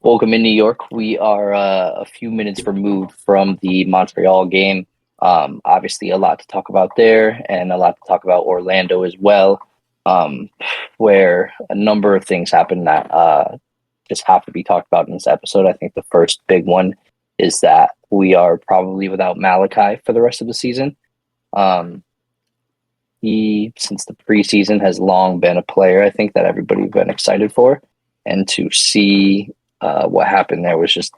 Welcome in New York. We are a few minutes removed from the Montreal game. Obviously, a lot to talk about there, and a lot to talk about Orlando as well, where a number of things happen that just have to be talked about in this episode. I think the first big one is that we are probably without Malachi for the rest of the season. Um, he, since the preseason, has long been a player I think that everybody's been excited for, and to see what happened there was just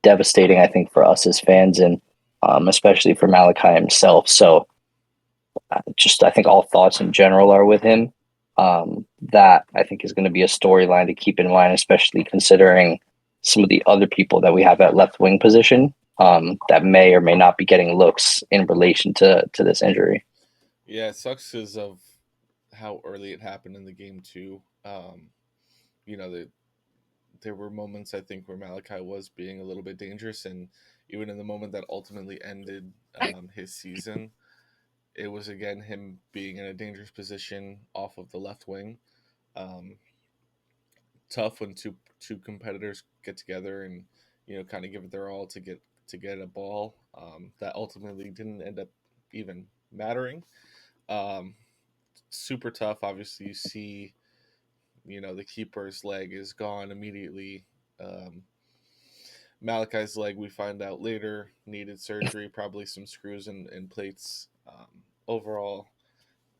devastating. I think for us as fans, and especially for Malachi himself. So, just I think all thoughts in general are with him. That I think is going to be a storyline to keep in mind, especially considering some of the other people that we have at left wing position that may or may not be getting looks in relation to this injury. Yeah, it sucks because of how early it happened in the game too. You know, there were moments I think where Malachi was being a little bit dangerous, and even in the moment that ultimately ended his season, it was again him being in a dangerous position off of the left wing. Um, Tough when two competitors get together and kind of give it their all to get a ball that ultimately didn't end up even mattering. Um, Super tough. Obviously, you see, the keeper's leg is gone immediately. Um, Malachi's leg, we find out later, needed surgery, probably some screws and plates. Overall,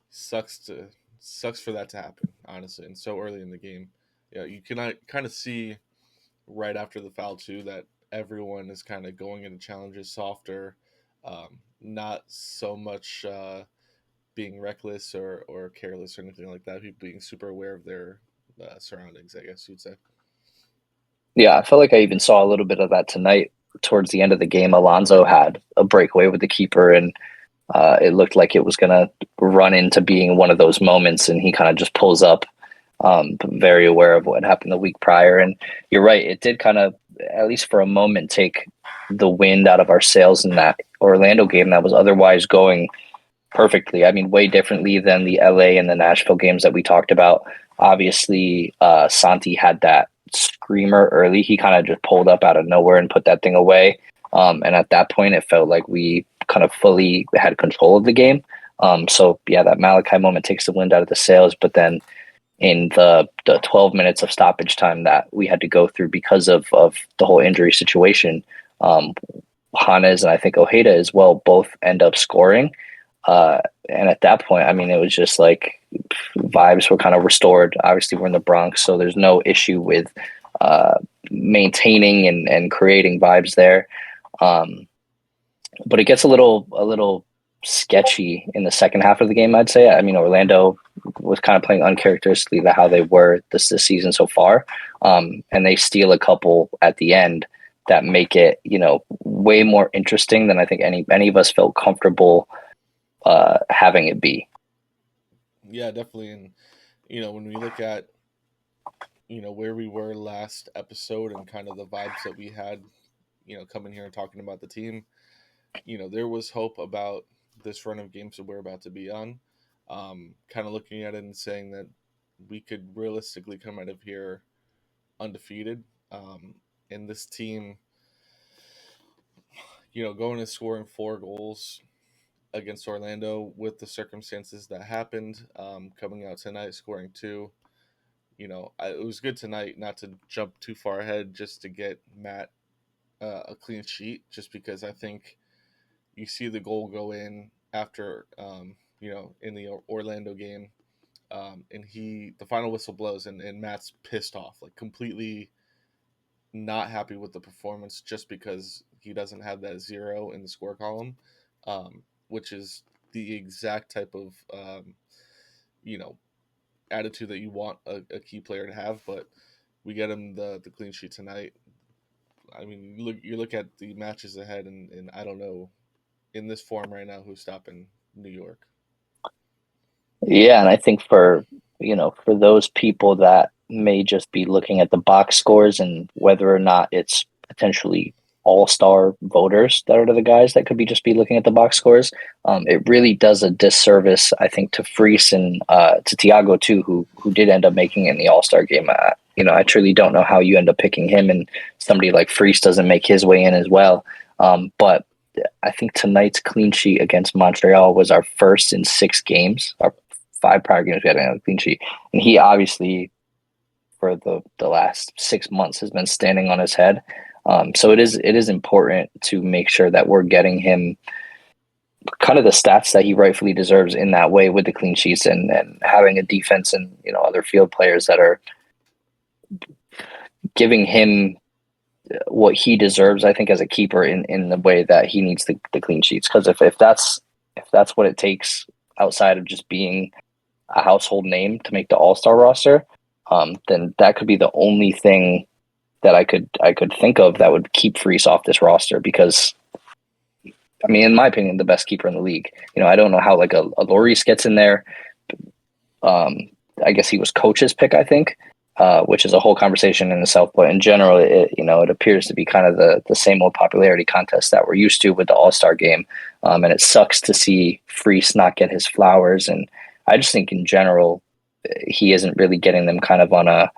sucks to sucks for that to happen, honestly, and so early in the game. Yeah, you can kind of see right after the foul too that everyone is kind of going into challenges softer, not so much being reckless or careless or anything like that. People being super aware of their surroundings, I guess you'd say. Yeah, I felt like I even saw a little bit of that tonight. Towards the end of the game, Alonso had a breakaway with the keeper, and it looked like it was going to run into being one of those moments, and he kind of just pulls up, very aware of what happened the week prior. And you're right, it did kind of, at least for a moment, take the wind out of our sails in that Orlando game that was otherwise going perfectly. I mean, way differently than the LA and the Nashville games that we talked about. Obviously, Santi had that screamer early. He kind of just pulled up out of nowhere and put that thing away. And at that point, it felt like we kind of fully had control of the game. So yeah, that Malachi moment takes the wind out of the sails. But then in the 12 minutes of stoppage time that we had to go through because of the whole injury situation, um, Hannes and I think Ojeda as well both end up scoring. Uh, and at that point, I mean, it was just like vibes were kind of restored. Obviously, we're in the Bronx, so there's no issue with uh, maintaining and creating vibes there. Um, but it gets a little sketchy in the second half of the game, I'd say. I mean, Orlando was kind of playing uncharacteristically to how they were this season so far, and they steal a couple at the end that make it way more interesting than I think any of us felt comfortable having it be. Yeah, definitely. And when we look at where we were last episode and kind of the vibes that we had, coming here and talking about the team, there was hope about this run of games that we're about to be on. Kind of looking at it and saying that we could realistically come out of here undefeated. And this team, going and scoring 4 goals against Orlando with the circumstances that happened, coming out tonight scoring two. It was good tonight not to jump too far ahead just to get Matt a clean sheet, just because I think you see the goal go in after, in the Orlando game, and the final whistle blows and Matt's pissed off, like completely not happy with the performance just because he doesn't have that zero in the score column, which is the exact type of you know attitude that you want a key player to have. But we get him the clean sheet tonight. I mean, you look at the matches ahead, and I don't know in this form right now who's stopping New York. Yeah, and I think for those people that may just be looking at the box scores and whether or not it's potentially all-star voters that are the guys that could be just be looking at the box scores, it really does a disservice, I think, to Freese and to Tiago too, who did end up making it in the All-Star game. I truly don't know how you end up picking him, and somebody like Freese doesn't make his way in as well. But I think tonight's clean sheet against Montreal was our first in 6 games. Our 5 prior games we had a clean sheet, and he obviously for the last 6 months has been standing on his head. So it is important to make sure that we're getting him kind of the stats that he rightfully deserves in that way with the clean sheets and having a defense and other field players that are giving him what he deserves, I think, as a keeper in the way that he needs the clean sheets. Because if that's what it takes outside of just being a household name to make the All-Star roster, then that could be the only thing that I could think of that would keep Freese off this roster. Because I mean, in my opinion, the best keeper in the league. I don't know how like a Lloris gets in there. Um, I guess he was coach's pick, I think, which is a whole conversation in itself. But in general, it appears to be kind of the same old popularity contest that we're used to with the All Star game, and it sucks to see Freese not get his flowers. And I just think in general, he isn't really getting them kind of on a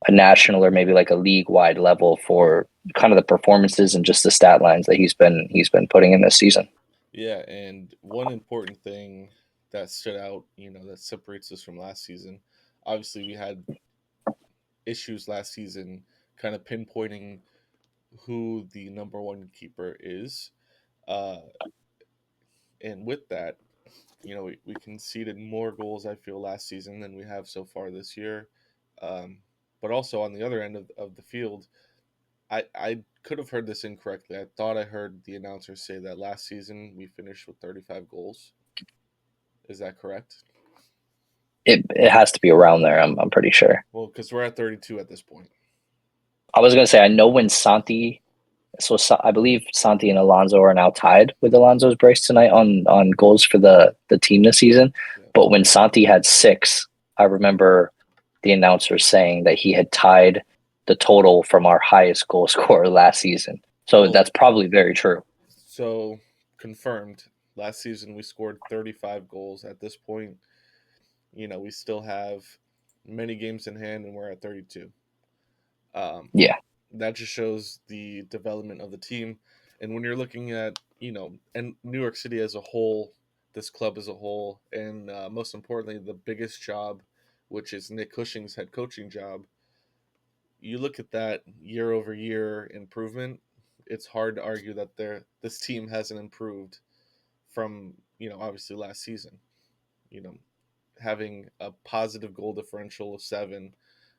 national or maybe like a league wide level for kind of the performances and just the stat lines that he's been putting in this season. Yeah, and one important thing that stood out, that separates us from last season. Obviously, we had issues last season kind of pinpointing who the number one keeper is. Uh, and with that, we conceded more goals, I feel, last season than we have so far this year. Um, but also on the other end of the field, I could have heard this incorrectly. I thought I heard the announcer say that last season we finished with 35 goals. Is that correct? It has to be around there. I'm pretty sure. Well, because we're at 32 at this point. I was gonna say I know when Santi. So I believe Santi and Alonso are now tied with Alonso's brace tonight on goals for the team this season. Yeah. But when Santi had 6, I remember the announcer saying that he had tied the total from our highest goal scorer last season. So Oh, that's probably very true. so confirmed. Last season we scored 35 goals. At this point, we still have many games in hand, and we're at 32. Um, Yeah. that just shows the development of the team. And when you're looking at, and New York City as a whole, this club as a whole, and most importantly, the biggest job, which is Nick Cushing's head coaching job, you look at that year over year improvement. It's hard to argue that this team hasn't improved from obviously last season. You know, having a positive goal differential of 7,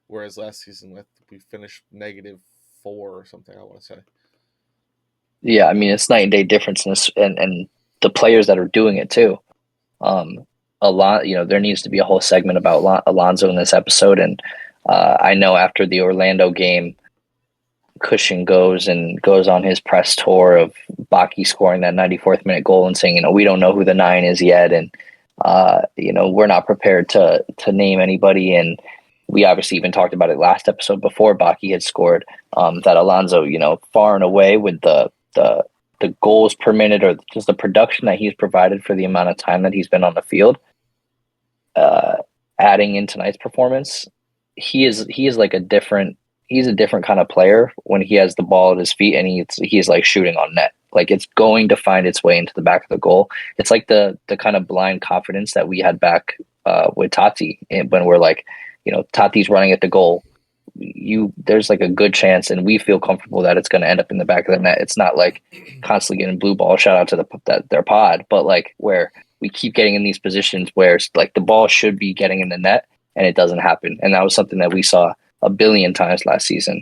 whereas last season we finished -4 or something. I want to say. Yeah, I mean it's night and day difference in this, and the players that are doing it too. Um, a lot, there needs to be a whole segment about Alonso in this episode, and I know after the Orlando game, Cushing goes on his press tour of Baki scoring that 94th minute goal and saying, we don't know who the 9 is yet, and we're not prepared to name anybody. And we obviously even talked about it last episode before Baki had scored, that Alonso, far and away with the goals per minute or just the production that he's provided for the amount of time that he's been on the field, uh, adding in tonight's performance, he is like he's a different kind of player when he has the ball at his feet and he's like shooting on net. Like it's going to find its way into the back of the goal. It's like the kind of blind confidence that we had back with Tati when we're like, Tati's running at the goal. There's like a good chance, and we feel comfortable that it's going to end up in the back of the net. It's not like constantly getting blue ball. Shout out to their pod, but like where we keep getting in these positions where like the ball should be getting in the net and it doesn't happen. And that was something that we saw a billion times last season.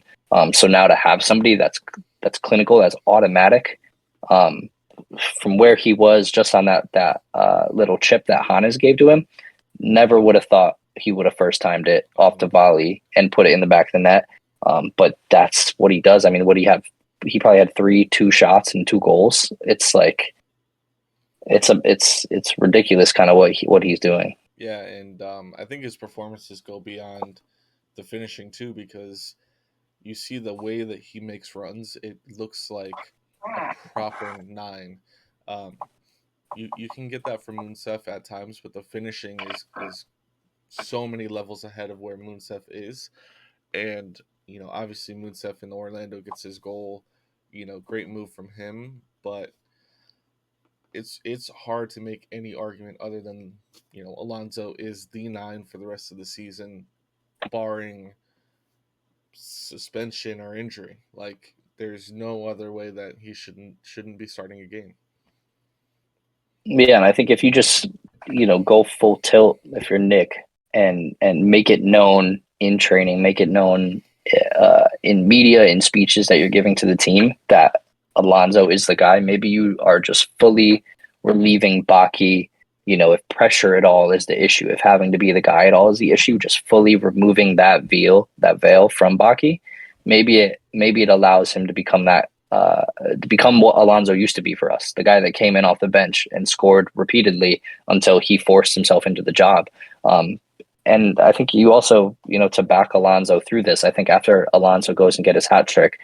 So now to have somebody that's clinical, that's automatic, um, from where he was just on that little chip that Hannes gave to him, never would have thought he would have first timed it off the volley and put it in the back of the net. But that's what he does. I mean, what do you have? He probably had 2 shots and 2 goals. It's like it's ridiculous, kind of what he's doing. Yeah, and I think his performances go beyond the finishing too, because you see the way that he makes runs. It looks like a proper 9. Um, you can get that from Munsef at times, but the finishing is so many levels ahead of where Munsef is. And obviously Munsef in Orlando gets his goal. Great move from him, but it's hard to make any argument other than Alonso is the nine for the rest of the season, barring suspension or injury. Like there's no other way that he shouldn't be starting a game. Yeah, and I think if you just go full tilt, if you're Nick, and make it known in training, make it known in media, in speeches that you're giving to the team that Alonso is the guy. Maybe you are just fully relieving Baki. If pressure at all is the issue, if having to be the guy at all is the issue, just fully removing that veil from Baki. Maybe it allows him to become what Alonso used to be for us, the guy that came in off the bench and scored repeatedly until he forced himself into the job. And I think you also, to back Alonso through this, I think after Alonso goes and get his hat trick,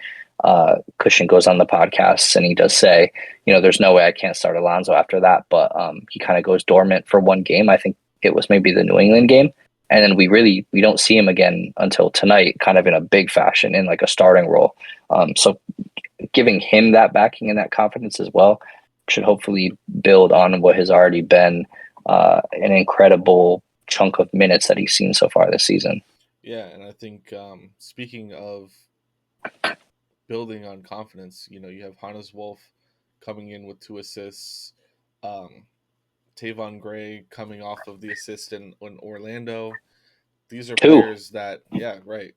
Cushing goes on the podcast and he does say, there's no way I can't start Alonso after that. But he kind of goes dormant for one game. I think it was maybe the New England game. And then we don't see him again until tonight, kind of in a big fashion in like a starting role. So giving him that backing and that confidence as well should hopefully build on what has already been an incredible chunk of minutes that he's seen so far this season. Yeah, and I think speaking of building on confidence, you have Hannes Wolf coming in with 2 assists, um, Tavon Gray coming off of the assist in Orlando. These are Two. players that, yeah, right.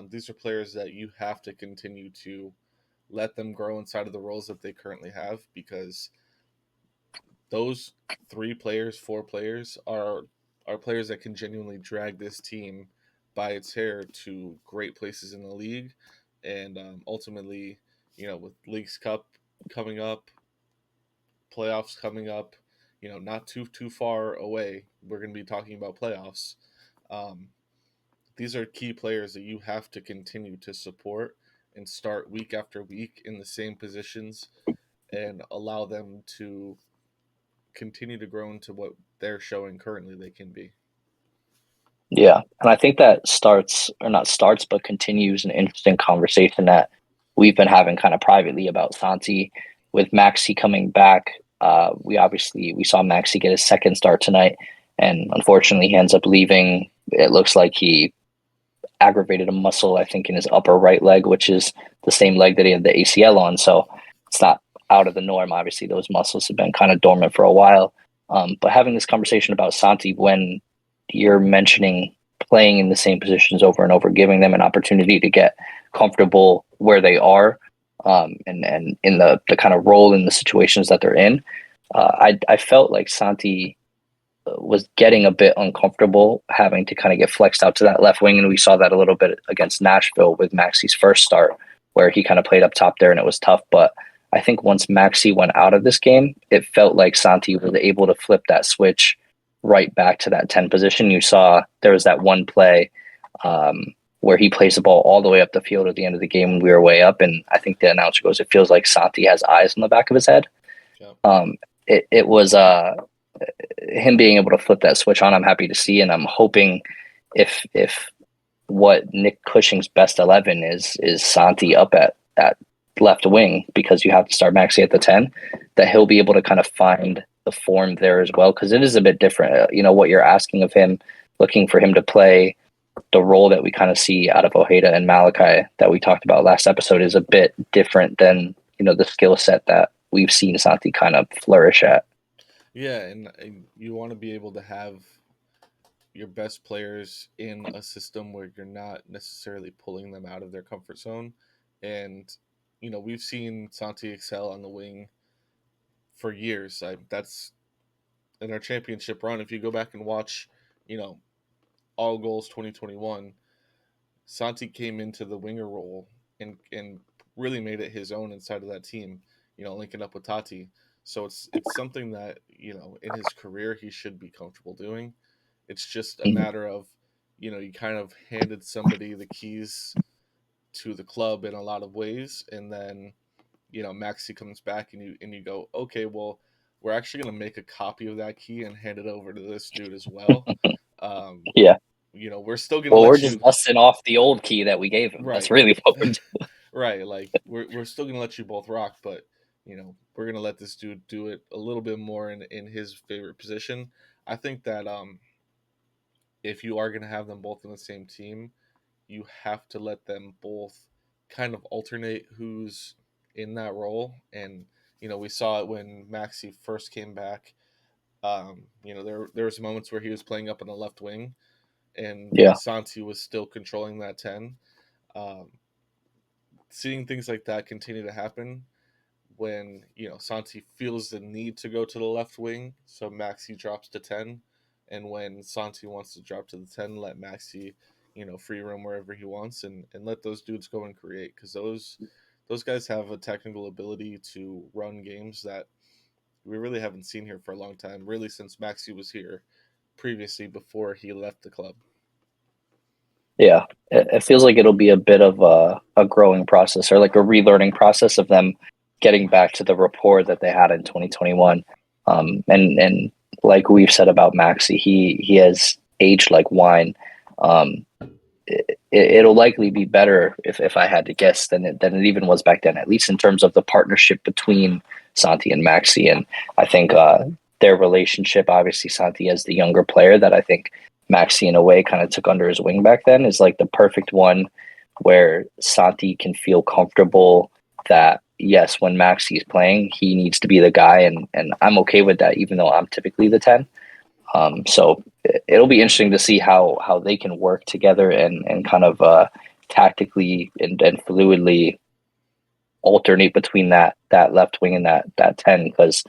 These are players that you have to continue to let them grow inside of the roles that they currently have, because those 3 players, 4 players are players that can genuinely drag this team by its hair to great places in the league, and ultimately, with Leagues Cup coming up, playoffs coming up, not too far away. We're going to be talking about playoffs. Um, these are key players that you have to continue to support and start week after week in the same positions and allow them to continue to grow into what they're showing currently they can be. Yeah. And I think that starts, or not starts, but continues an interesting conversation that we've been having kind of privately about Santi with Maxi coming back. We saw Maxi get his second start tonight, and unfortunately he ends up leaving. It looks like he aggravated a muscle, I think, in his upper right leg, which is the same leg that he had the ACL on. So it's not out of the norm. Obviously, those muscles have been kind of dormant for a while. But having this conversation about Santi when you're mentioning playing in the same positions over and over, giving them an opportunity to get comfortable where they are, and in the kind of role in the situations that they're in. I felt like Santi was getting a bit uncomfortable having to kind of get flexed out to that left wing. And we saw that a little bit against Nashville with Maxi's first start, where he kind of played up top there and it was tough. But I think once Maxi went out of this game, it felt like Santi was able to flip that switch right back to that 10 position. You saw there was that one play where he plays the ball all the way up the field at the end of the game when we were way up. And I think the announcer goes, it feels like Santi has eyes on the back of his head. Yeah. It was him being able to flip that switch on. I'm happy to see, and I'm hoping if what Nick Cushing's best 11 is Santi up at left wing, because you have to start Maxi at the 10, that he'll be able to kind of find the form there as well, because it is a bit different. What you're asking of him, looking for him to play the role that we kind of see out of Ojeda and Malachi that we talked about last episode, is a bit different than the skill set that we've seen Santi kind of flourish at. Yeah, and you want to be able to have your best players in a system where you're not necessarily pulling them out of their comfort zone. And we've seen Santi excel on the wing for years. That's in our championship run. If you go back and watch, you know, all goals 2021, Santi came into the winger role and really made it his own inside of that team. Linking up with Tati. So it's something that in his career he should be comfortable doing. It's just a Mhm. matter of you kind of handed somebody the keys to the club in a lot of ways, and then Maxi comes back and you go, okay, well, we're actually going to make a copy of that key and hand it over to this dude as well. Um, Yeah. we're still gonna Well, we're let just you dusting off the old key that we gave him. That's right, really what we're right. Like we're still gonna let you both rock, but we're gonna let this dude do it a little bit more in his favorite position. I think that if you are gonna have them both in the same team, you have to let them both kind of alternate who's in that role. And we saw it when Maxi first came back. There was moments where he was playing up on the left wing, and Yeah, Santi was still controlling that 10. Um, Seeing things like that continue to happen when Santi feels the need to go to the left wing, so Maxi drops to 10, and when Santi wants to drop to the 10, let Maxi free roam wherever he wants, and let those dudes go and create, because those guys have a technical ability to run games that we really haven't seen here for a long time, really since Maxi was here previously before he left the club. yeah. It feels like it'll be a bit of a growing process or like a relearning process of them getting back to the rapport that they had in 2021. And like we've said about Maxi, he has aged like wine. It'll likely be better if I had to guess than it even was back then, at least in terms of the partnership between Santi and Maxi. And I think their relationship, obviously Santi as the younger player that I think Maxi in a way kind of took under his wing back then, is like the perfect one where Santi can feel comfortable that yes, when Maxi is playing, he needs to be the guy, and I'm okay with that, even though I'm typically the 10. So it'll be interesting to see how they can work together and kind of tactically and fluidly alternate between that left wing and that 10, because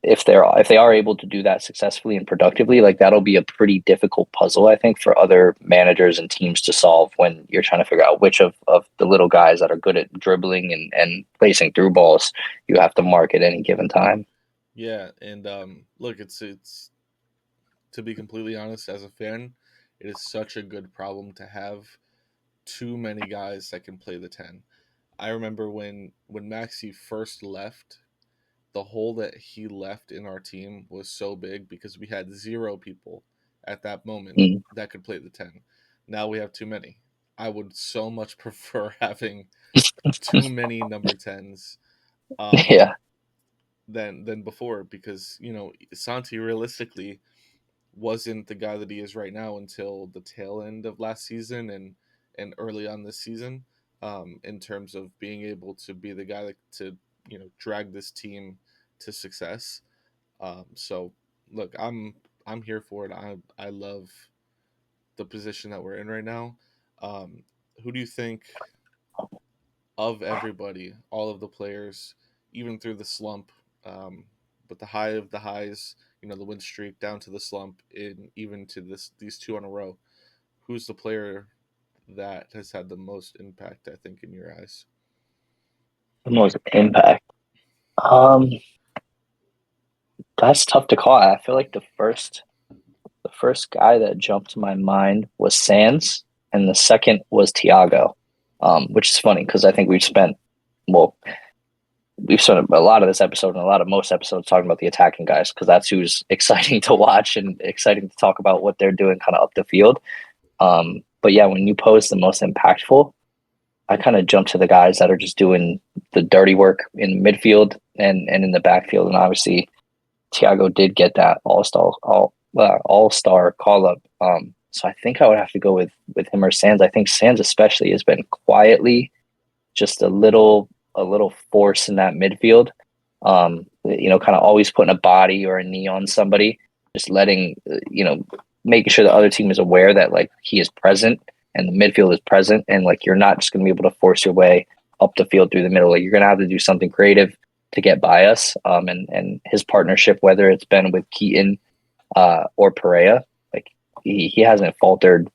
if they are able to do that successfully and productively, like that'll be a pretty difficult puzzle, I think, for other managers and teams to solve when you're trying to figure out which of the little guys that are good at dribbling and placing through balls you have to mark at any given time. Yeah, and look, it's to be completely honest, as a fan, it is such a good problem to have too many guys that can play the 10. I remember when Maxi first left, the hole that he left in our team was so big because we had zero people at that moment Mm. that could play the 10. Now we have too many. I would so much prefer having too many number 10s um, Yeah. than before, because Santi realistically wasn't the guy that he is right now until the tail end of last season and early on this season, in terms of being able to be the guy that, to drag this team to success. So look, I'm here for it. I love the position that we're in right now. Um, who do you think, of everybody, all of the players, even through the slump, um, but the high of the highs, the win streak down to the slump, in even to these two in a row, who's the player that has had the most impact, I think, in your eyes? The most impact. Um, that's tough to call. I feel like the first guy that jumped to my mind was Sands, and the second was Tiago. Which is funny because I think well, we've spent a lot of this episode and a lot of most episodes talking about the attacking guys because that's who's exciting to watch and exciting to talk about what they're doing kind of up the field. But yeah, when you pose the most impactful, I kind of jump to the guys that are just doing the dirty work in midfield and in the backfield, and obviously Tiago did get that all star call up. So I think I would have to go with him or Sands. I think Sands especially has been quietly just a little force in that midfield. Kind of always putting a body or a knee on somebody, just letting making sure the other team is aware that like he is present and the midfield is present, and like you're not just going to be able to force your way up the field through the middle. Like you're going to have to do something creative to get by us. And his partnership, whether it's been with Keaton or Perea, like he hasn't faltered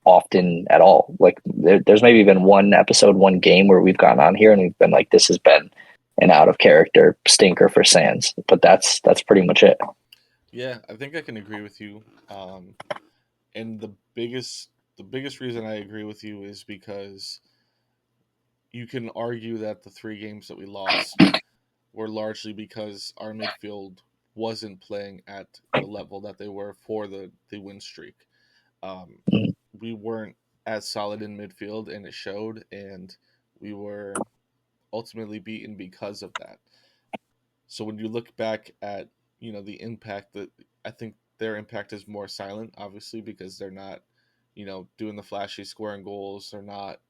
often at all. Like there's maybe been one episode, one game where we've gone on here and we've been like, this has been an out of character stinker for Sands, but that's pretty much it. Yeah, I think I can agree with you. Um, and the biggest reason I agree with you is because you can argue that the three games that we lost were largely because our midfield wasn't playing at the level that they were for the win streak. Mhm. We weren't as solid in midfield, and it showed, and we were ultimately beaten because of that. So when you look back at the impact, that I think their impact is more silent, obviously, because they're not doing the flashy scoring goals. They're not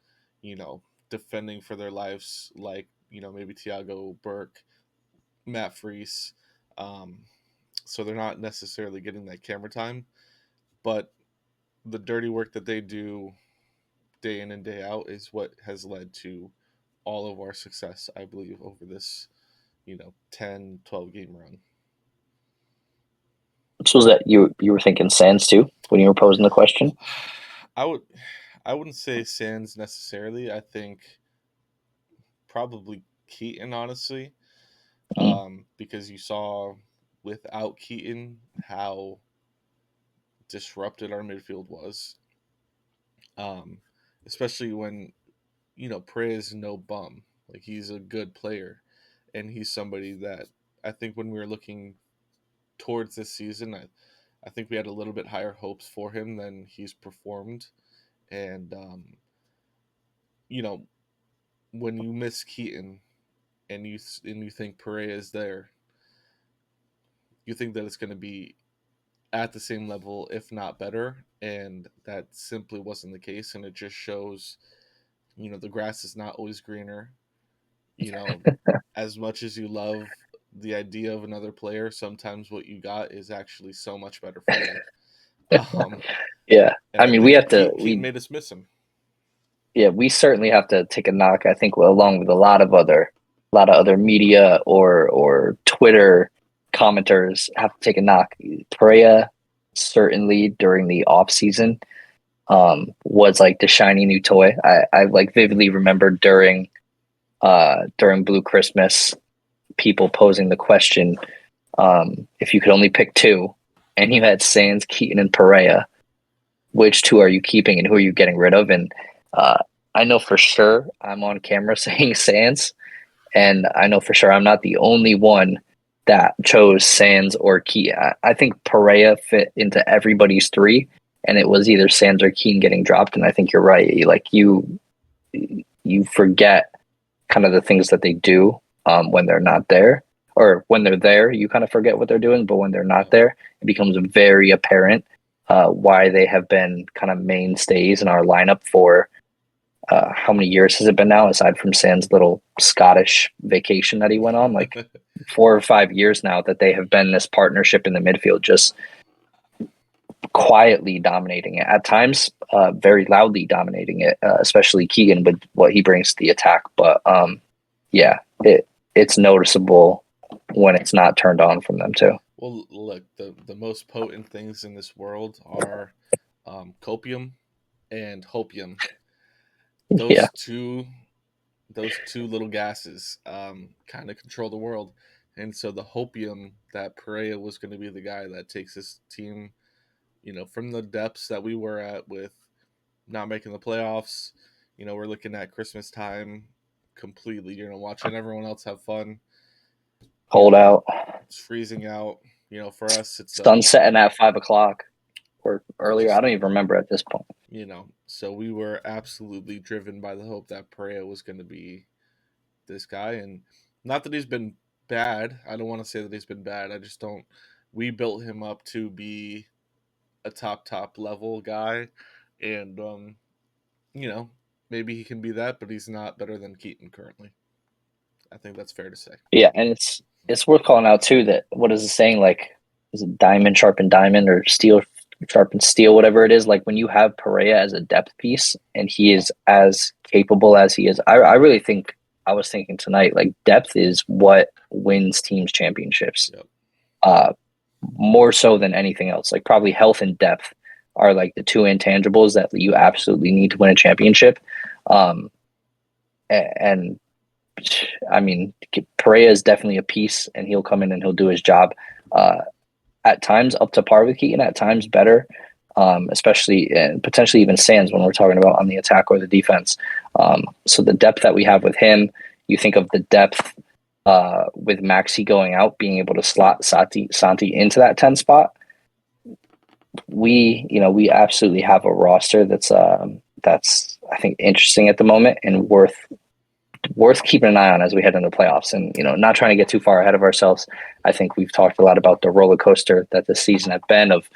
you know defending for their lives like maybe Thiago Burke, Matt Freese. Um, so they're not necessarily getting that camera time, but the dirty work that they do day in and day out is what has led to all of our success, I believe, over this 10, 12 game run. So was that you were thinking Sands too when you were posing the question? I would I wouldn't say Sands necessarily. I think probably Keaton, honestly, Mm. because you saw without Keaton how disrupted our midfield was, um, especially when Prey is no bum. Like, he's a good player, and he's somebody that I think when we were looking towards this season, I think we had a little bit higher hopes for him than he's performed. And you know, when you miss Keaton and you think Perea is there, you think that it's going to be at the same level, if not better, and that simply wasn't the case. And it just shows, the grass is not always greener. You know, as much as you love the idea of another player, sometimes what you got is actually so much better for you. Um, Yeah, and I I mean we think have to Keaton made us miss him. yeah, we certainly have to take a knock. I think along with a lot of other media or Twitter commenters have to take a knock. Perea certainly during the off season was like the shiny new toy. I like vividly remember during Blue Christmas people posing the question, if you could only pick two and you had Sands, Keaton, and Perea, which two are you keeping and who are you getting rid of? And uh, I know for sure I'm on camera saying Sands, and I know for sure I'm not the only one that chose Sands or Key. I think Perea fit into everybody's three, and it was either Sands or Keane getting dropped. And I think you're right. Like you forget kind of the things that they do when they're not there, or when they're there, you kind of forget what they're doing. But when they're not Yeah. there, it becomes very apparent why they have been kind of mainstays in our lineup for how many years has it been now, aside from Sam's little Scottish vacation that he went on, like 4 or 5 years now that they have been this partnership in the midfield, just quietly dominating it at times, very loudly dominating it, especially Keegan with what he brings to the attack. But yeah, it's noticeable when it's not turned on from them too. Well, look, the most potent things in this world are copium and hopium. Yeah, Those two those two little gases kind of control the world. And so the hopium that Perea was going to be the guy that takes this team, from the depths that we were at with not making the playoffs. We're looking at Christmas time completely, watching everyone else have fun. hold out, It's freezing out. For us, it's sun setting at 5 o'clock or earlier. I just don't even remember at this point. so we were absolutely driven by the hope that Perea was going to be this guy. And not that he's been bad. I don't want to say that he's been bad. I just don't. We built him up to be a top level guy, and you know, maybe he can be that, but he's not better than Keaton currently. I think that's fair to say. Yeah, and it's worth calling out too that what is it saying, like, is it diamond sharpen diamond or steel sharpen steel, whatever it is. Like when you have Perea as a depth piece and he is as capable as he is, I really think I was thinking tonight, like depth is what wins teams championships. Yep. Uh More so than anything else. Like probably health and depth are like the two intangibles that you absolutely need to win a championship. Um and I mean, Perea is definitely a piece, and he'll come in and he'll do his job. Uh, at times up to par with Keaton, at times better, especially and potentially even Sands when we're talking about on the attack or the defense. So the depth that we have with him, you think of the depth with Maxi going out, being able to slot Santi into that 10 spot. we absolutely have a roster that's I think interesting at the moment and worth keeping an eye on as we head into the playoffs. And not trying to get too far ahead of ourselves. I think we've talked a lot about the roller coaster that this season has been of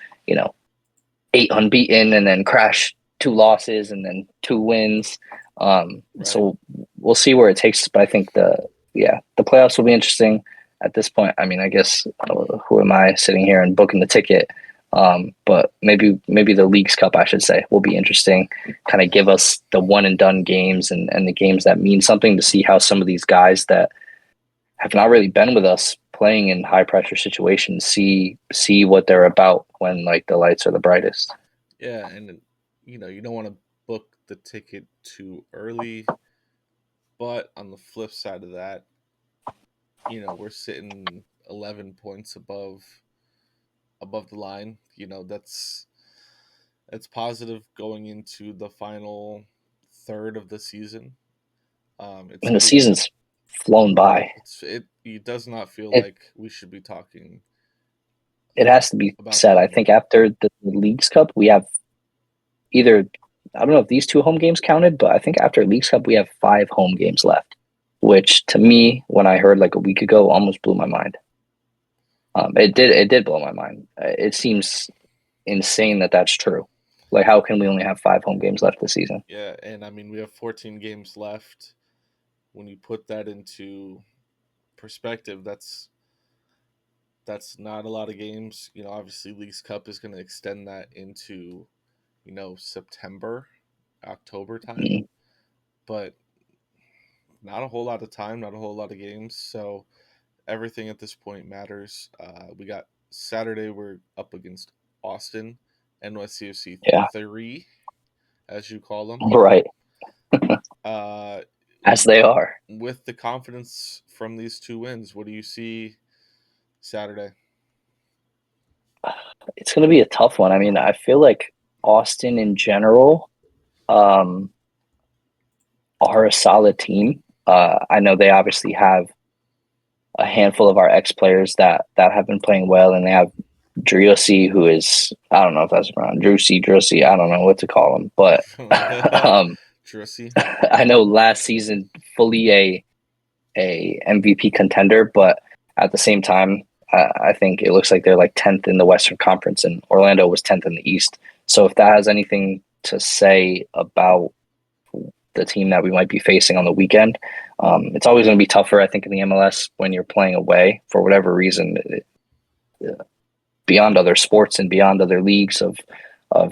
8 unbeaten and then crash 2 losses and then 2 wins. Right. So we'll see where it takes us. But I think the playoffs will be interesting at this point. I mean, I guess who am I sitting here and booking the ticket? But maybe the Leagues Cup, I should say, will be interesting. Kind of give us the one and done games and the games that mean something to see how some of these guys that have not really been with us playing in high pressure situations see what they're about when like the lights are the brightest. Yeah, and you don't want to book the ticket too early, but on the flip side of that, we're sitting 11 points above the line. That's positive going into the final third of the season. It's And the gonna be season's flown by. it does not feel It like we should be talking it has to be about said. that I think anymore. after the Leagues Cup, we have either I don't know if these 2 home games counted, but I think after Leagues Cup we have 5 home games left, which to me, when I heard like a week ago, almost blew my mind. It did blow my mind. It seems insane that that's true. Like, how can we only have 5 home games left this season? Yeah, and I mean we have 14 games left. When you put that into perspective, that's not a lot of games. Obviously Leagues Cup is going to extend that into September, October time, Mm. but not a whole lot of time, not a whole lot of games. So everything at this point matters. We got Saturday. We're up against Austin, NYCFC Yeah, 3, as you call them. right. Uh, As they are. with the confidence from these 2 wins, what do you see Saturday? It's going to be a tough one. I mean, I feel like Austin in general um, are a solid team. I know they obviously have a handful of our ex players that have been playing well, and they have Driussi, who is I don't know if that's around Drussi. I don't know what to call him, but um, Drissy. I know last season fully a MVP contender, but at the same time, I think it looks like they're like 10th in the Western Conference, and Orlando was 10th in the East. So if that has anything to say about the team that we might be facing on the weekend, it's always going to be tougher, I think, in the MLS when you're playing away for whatever reason. Beyond other sports and beyond other leagues of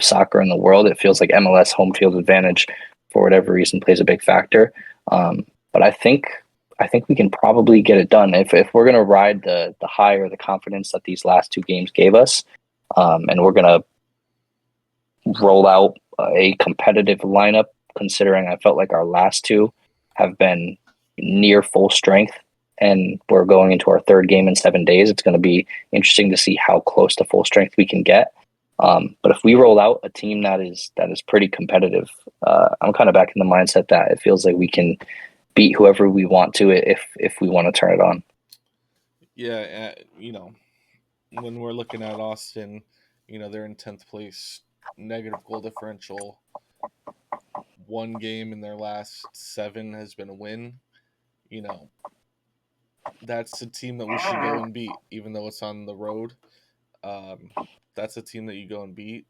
soccer in the world, it feels like MLS home field advantage for whatever reason plays a big factor. But I think we can probably get it done if we're going to ride the high or the confidence that these last 2 games gave us, and we're going to roll out a competitive lineup. Considering I felt like our last 2 have been near full strength, and we're going into our 3rd game in 7 days. It's going to be interesting to see how close to full strength we can get. But if we roll out a team that is pretty competitive, I'm kind of back in the mindset that it feels like we can beat whoever we want to if we want to turn it on. Yeah, when we're looking at Austin, they're in 10th place, negative goal differential. 1 game in their last 7 has been a win. You know, that's a team that we should go and beat, even though it's on the road. Um, that's a team that you go and beat.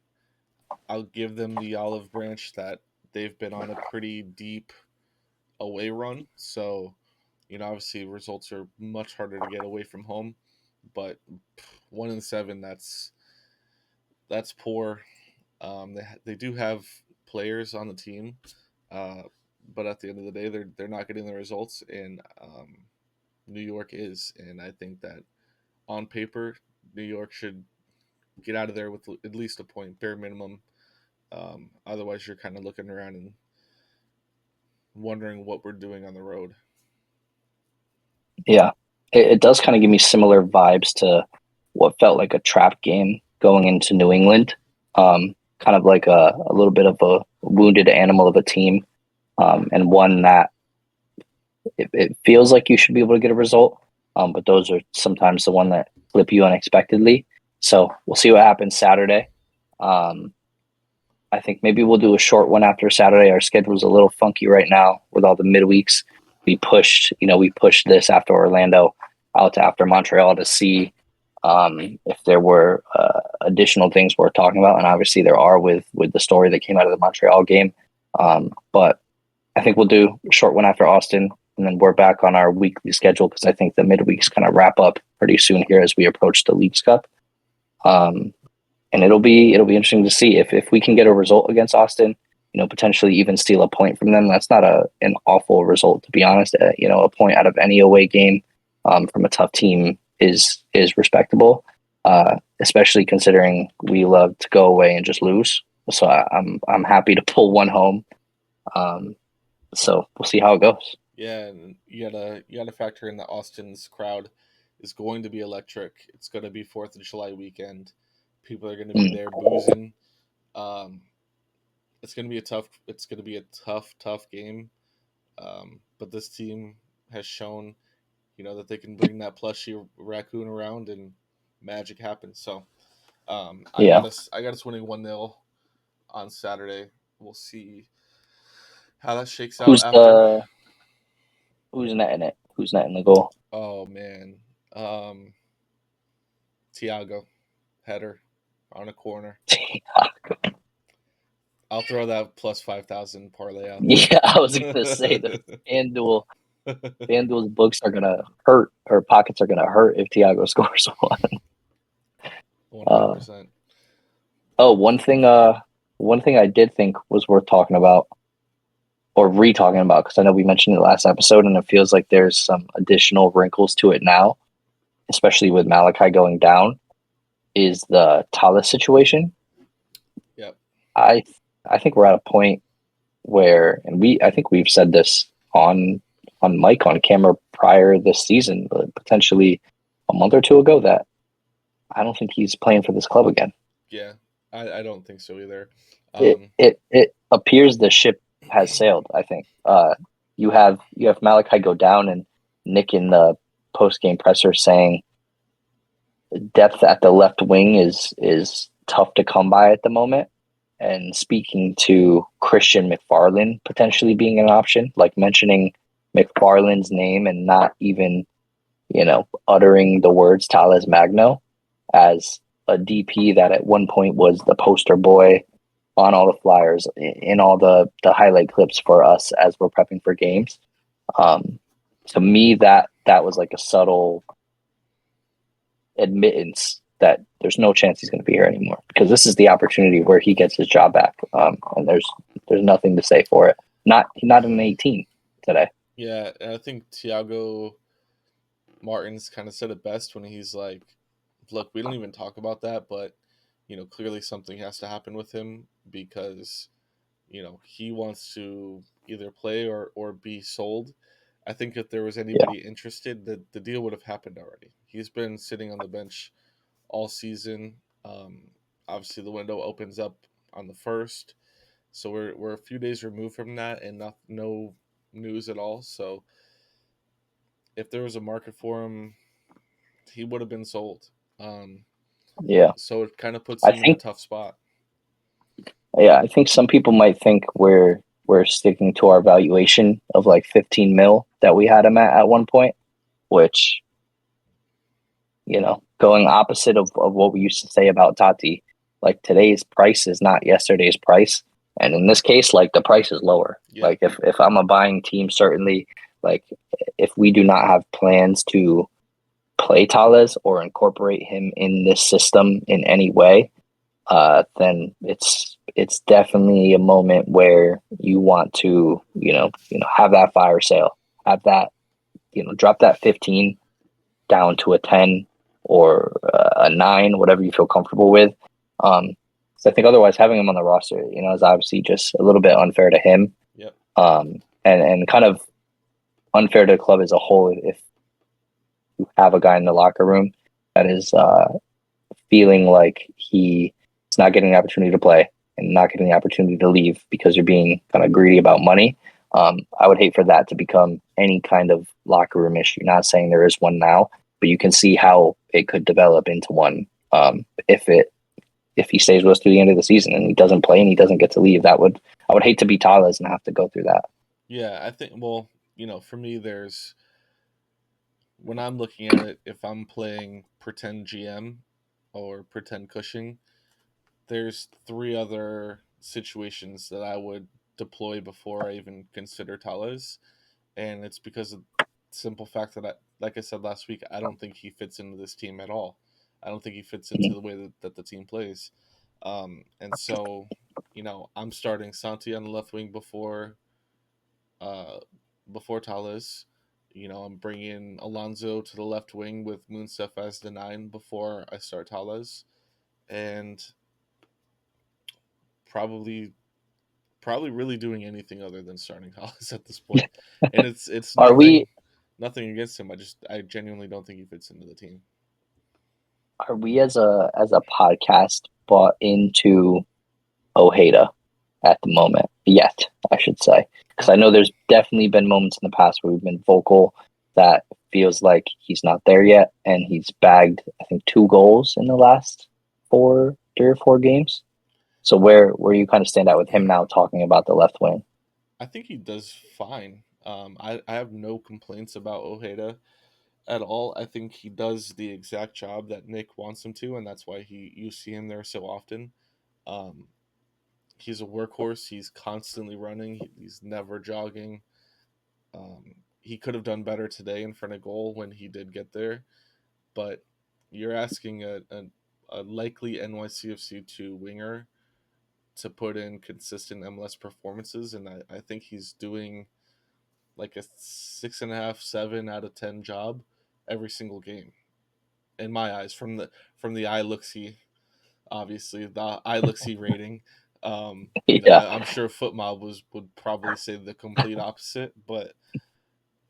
I'll give them the olive branch that they've been on a pretty deep away run. So, obviously results are much harder to get away from home. But 1-7, that's poor. They do have players on the team, uh, but at the end of the day, they're not getting the results, and New York is. And I think that on paper, New York should get out of there with at least a point, bare minimum. Otherwise, you're kind of looking around and wondering what we're doing on the road. Yeah, it does kind of give me similar vibes to what felt like a trap game going into New England. Kind of like a little bit of a wounded animal of a team, and one that it feels like you should be able to get a result. But those are sometimes the one that flip you unexpectedly. So we'll see what happens Saturday. Um, I think maybe we'll do a short one after Saturday. Our schedule's a little funky right now with all the midweeks. We pushed this after Orlando out to after Montreal to see if there were additional things worth talking about, and obviously there are with the story that came out of the Montreal game. But I think we'll do a short one after Austin, and then we're back on our weekly schedule because I think the midweeks kind of wrap up pretty soon here as we approach the Leagues Cup. And it'll be interesting to see if we can get a result against Austin, potentially even steal a point from them. That's not an awful result, to be honest. A point out of any away game from a tough team is respectable, especially considering we love to go away and just lose. So I'm happy to pull one home. So we'll see how it goes. Yeah, and you gotta factor in that Austin's crowd is going to be electric. It's going to be Fourth of July weekend. People are going to be Mm, there boozing. Um, it's going to be a tough. It's going to be a tough game. But this team has shown, that they can bring that plushy raccoon around and magic happens. So I yeah. got us. I got us winning 1-0 on Saturday. We'll see how that shakes out Who's after. the who's netting it? Who's netting the goal? Oh man, um, Tiago header on a corner. I'll throw that plus 5,000 parlay out there. Yeah, I was gonna say the FanDuel FanDuel's books are gonna hurt, or pockets are gonna hurt if Tiago scores one. 100%. Oh, one thing I did think was worth talking about or re-talking about because I know we mentioned it last episode, and it feels like there's some additional wrinkles to it now, especially with Malachi going down. Is the Tallis situation? Yep. I I think we're at a point where, and I think we've said this on mic on camera prior this season, potentially a month or two ago, that I don't think he's playing for this club again. Yeah. I don't think so either. It Um, it it appears the ship has sailed. I think. You have Malachi go down, and Nick in the post game presser saying depth at the left wing is tough to come by at the moment, and speaking to Christian McFarland potentially being an option, like mentioning McFarland's name and not even uttering the words Tales Magno as a DP that at one point was the poster boy on all the flyers in all the highlight clips for us as we're prepping for games. Um, to me, that was like a subtle admittance that there's no chance he's going to be here anymore because this is the opportunity where he gets his job back. And there's nothing to say for it. Not an 18 today. yeah, and I think Tiago Martins kind of said it best when he's like, look, we don't even talk about that, but, clearly something has to happen with him because, he wants to either play or be sold. I think if there was Yeah, anybody interested, the deal would have happened already. He's been sitting on the bench all season. Um, Obviously, the window opens up on the 1st, so we're a few days removed from that, and no news at all. So if there was a market for him, he would have been sold. Um, yeah. so it kind of puts I him in a think tough spot. Yeah, I think some people might think we're sticking to our valuation of like 15 mil that we had him at one point, which, going opposite of what we used to say about Tati, like today's price is not yesterday's price. And in this case, like the price is lower. Yeah, Like if I'm a buying team, certainly, like if we do not have plans to play Tales or incorporate him in this system in any way, then it's definitely a moment where you want to have that fire sale, have that drop that 15 down to a 10 or a 9, whatever you feel comfortable with. So I think otherwise having him on the roster, is obviously just a little bit unfair to him, yep, and kind of unfair to the club as a whole if you have a guy in the locker room that is feeling like he's not getting the opportunity to play and not getting the opportunity to leave because you're being kind of greedy about money. I would hate for that to become any kind of locker room issue. Not saying there is one now, but you can see how it could develop into one if if he stays with us through the end of the season and he doesn't play and he doesn't get to leave. I would hate to be Tales and have to go through that. Yeah, I think. Well, for me, there's when I'm looking at it, if I'm playing pretend GM or pretend Cushing, there's three other situations that I would deploy before I even consider Tales, and it's because of the simple fact that like I said last week, I don't think he fits into this team at all. I don't think he fits into the way that the team plays, and so I'm starting Santi on the left wing uh, before Tales. I'm bringing Alonso to the left wing with Munsef as the 9 before I start Tales, and probably really doing anything other than starting Hollis at this point. And it's Are we nothing against him. I genuinely don't think he fits into the team. are we as a podcast bought into Ojeda at the moment yet? I should say, because I know there's definitely been moments in the past where we've been vocal that feels like he's not there yet, and he's bagged I think 2 goals in the last 3 or 4 games. So where you kind of stand out with him now talking about the left wing? I think he does fine. I have no complaints about Ojeda at all. I think he does the exact job that Nick wants him to, and that's why you see him there so often. Um, he's a workhorse. He's constantly running. He's never jogging. He could have done better today in front of goal when he did get there, but you're asking a likely NYCFC 2 winger to put in consistent MLS performances, and I think he's doing like a 6.5, 7 out of 10 job every single game. In my eyes, from the eye look see, obviously the eye look see rating. Yeah. I'm sure Footmob would probably say the complete opposite, but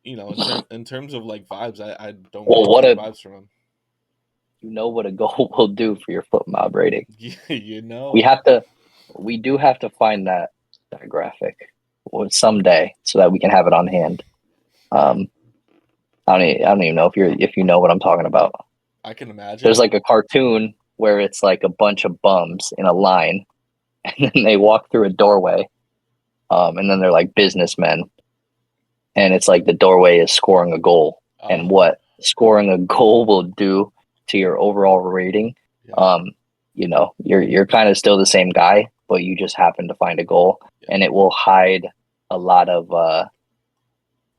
in terms of like vibes, I don't Well, get bad vibes from him. what a goal will do for your foot mob rating. you We know, have to, we do have to find that graphic someday so that we can have it on hand. Um, I don't even know if you know what I'm talking about. I can There's imagine. like a cartoon where it's like a bunch of bums in a line, and then they walk through a doorway, and then they're like businessmen, and it's like the doorway is scoring a goal, and Oh, what scoring a goal will do to your overall rating. yeah, Um, you're kind of still the same guy, but you just happen to find a goal, yeah. and it will hide a lot of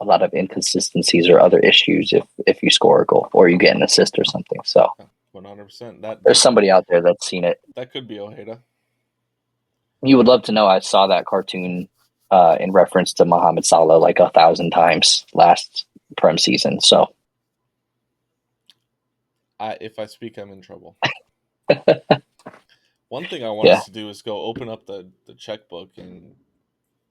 a lot of inconsistencies or other issues if you score a goal or you get an assist or something. So 100%. That there's that somebody out there that's seen it. that could be Ojeda. You would love to know. I saw that cartoon in reference to Mohamed Salah like 1,000 times last Prem season. So If I speak, I'm in trouble. One thing I want yeah, us to do is go open up the checkbook, and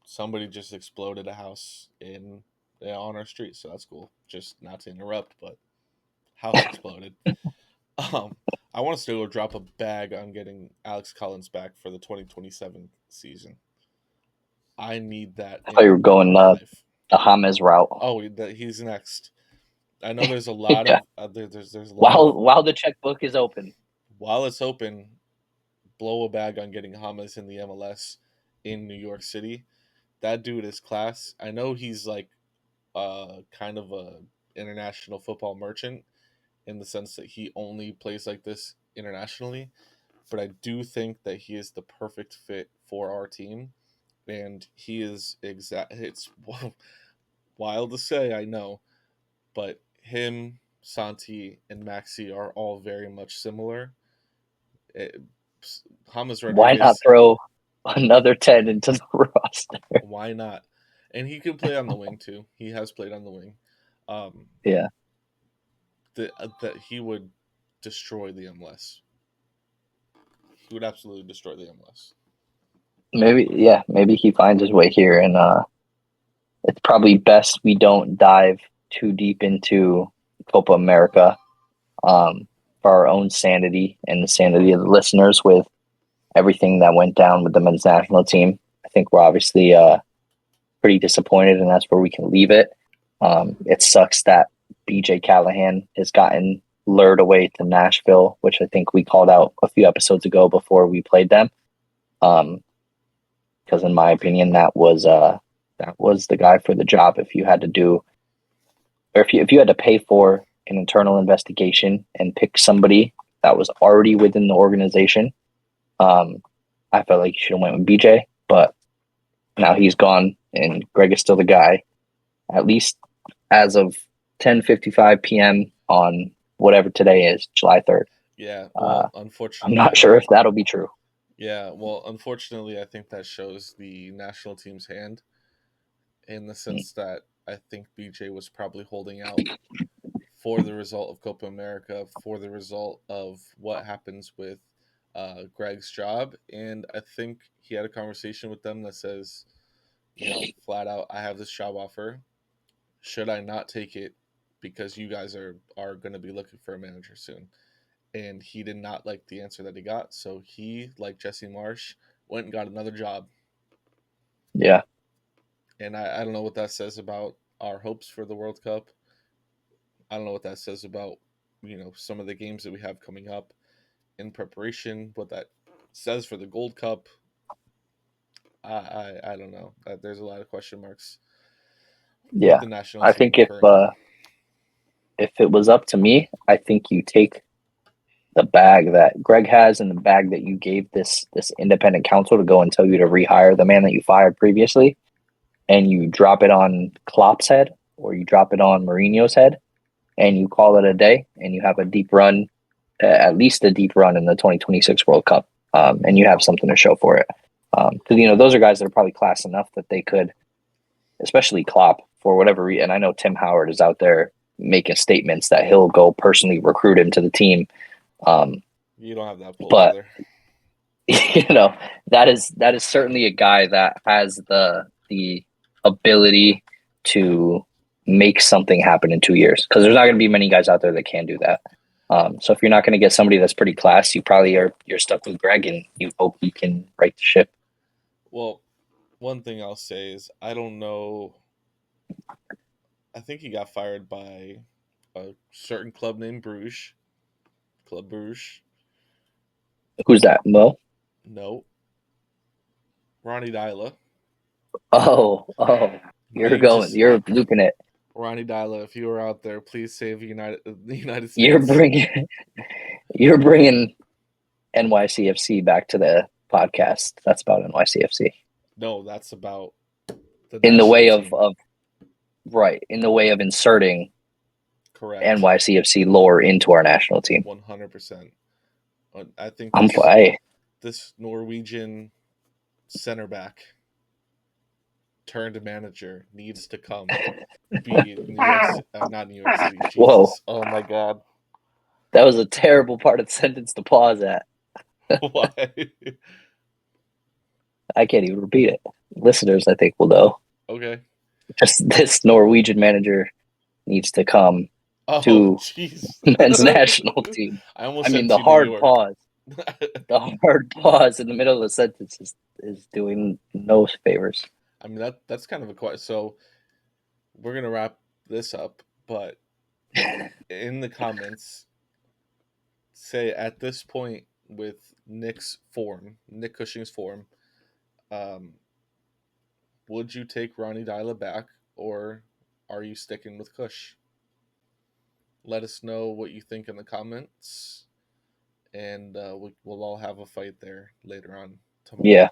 somebody just exploded a house on our street, so that's cool. Just not to interrupt, but house exploded. Um, I want us to go drop a bag on getting Alex Collins back for the 2027 season. I need that I thought you were in going my life. the James route. Oh, he's next. I know there's a lot Yeah. of there's a lot of While the checkbook is open. while it's open, blow a bag on getting Hamas in the MLS in New York City. That dude is class. I know he's like kind of a international football merchant in the sense that he only plays like this internationally, but I do think that he is the perfect fit for our team, and he is exact. It's wild to say, I know, but him, Santi, and Maxi are all very much similar. It, James Why not Rodriguez, throw another 10 into the roster? why not? And he can play on the wing too. He has played on the wing. Um, Yeah. that he would destroy the MLS. He would absolutely destroy the MLS. Maybe he finds his way here, and it's probably best we don't dive too deep into Copa America, for our own sanity and the sanity of the listeners with everything that went down with the men's national team. I think we're obviously pretty disappointed, and that's where we can leave it. It sucks that BJ Callahan has gotten lured away to Nashville, which I think we called out a few episodes ago before we played them. Because in my opinion, that was the guy for the job. If you had to do, or if you had to pay for an internal investigation and pick somebody that was already within the organization, I felt like you should have went with BJ. But now he's gone, and Greg is still the guy. At least as of 10:55 p.m. on whatever today is, July 3rd. Yeah, well, I'm not sure if that'll be true. Yeah, well, unfortunately, I think that shows the national team's hand in the sense that I think BJ was probably holding out for the result of Copa America, for the result of what happens with Greg's job. And I think he had a conversation with them that says, flat out, I have this job offer. Should I not take it because you guys are going to be looking for a manager soon? And he did not like the answer that he got. So he, like Jesse Marsh, went and got another job. Yeah. And I don't know what that says about our hopes for the World Cup. I don't know what that says about, some of the games that we have coming up in preparation, what that says for the Gold Cup. I don't know. There's a lot of question marks with Yeah. the national I team think currently. if it was up to me, I think you take the bag that Greg has and the bag that you gave this independent counsel to go and tell you to rehire the man that you fired previously, and you drop it on Klopp's head or you drop it on Mourinho's head, and you call it a day, and you have a deep run, at least a deep run in the 2026 World Cup, and you have something to show for it. Because those are guys that are probably class enough that they could, especially Klopp, for whatever reason. I know Tim Howard is out there making statements that he'll go personally recruit him to the team. You don't have that pull, But brother. that is certainly a guy that has the ability to make something happen in 2 years, because there's not going to be many guys out there that can do that. So if you're not going to get somebody that's pretty class, you probably you're stuck with Greg, and you hope he can right the ship. Well, one thing I'll say is I don't know. I think he got fired by a certain club named Bruges. Club Bruges. Who's that, Mo? No. Ronnie Dyla. Oh, Name just you're looping it. Ronnie Dyla. If you were out there, please save the United You're States. bringing NYCFC back to the podcast. That's about NYCFC. No, that's about the In the national way team. right, in the way of inserting Correct. NYCFC lore into our national team. 100%. I think this Norwegian center back turned manager needs to come be New York, not New York City. Jesus. Whoa. Oh my God. That was a terrible part of the sentence to pause at. Why? I can't even repeat it. Listeners, I think, will know. Okay. Just this Norwegian manager needs to come to jeez. men's national team. I mean, the hard pause. The hard pause in the middle of the sentence is doing no favors. I mean, that's kind of a question. So we're gonna wrap this up, but in the comments, say at this point with Nick Cushing's form, would you take Ronnie Dyla back, or are you sticking with Cush? Let us know what you think in the comments, and we'll all have a fight there later on tomorrow. Yeah.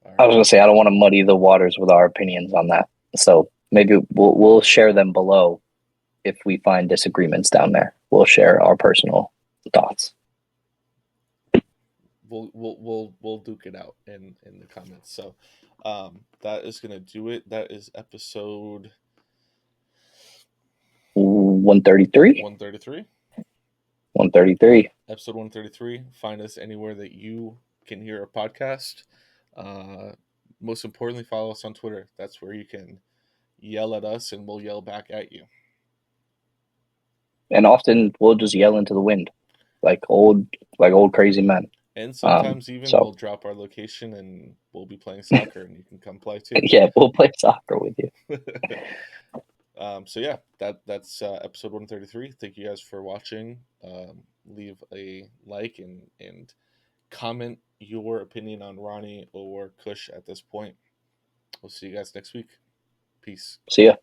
Right. I was gonna say I don't want to muddy the waters with our opinions on that, so maybe we'll share them below. If we find disagreements down there, we'll share our personal thoughts. We'll duke it out in the comments. So that is gonna do it. That is episode 133. 133. 133. Episode 133. Find us anywhere that you can hear a podcast. Most importantly, follow us on Twitter. That's where you can yell at us and we'll yell back at you. And often we'll just yell into the wind like old crazy men. And sometimes we'll drop our location and we'll be playing soccer and you can come play too. Yeah, we'll play soccer with you. So yeah, that's episode 133. Thank you guys for watching. Leave a like and comment your opinion on Ronnie or Kush at this point. We'll see you guys next week. Peace. See ya.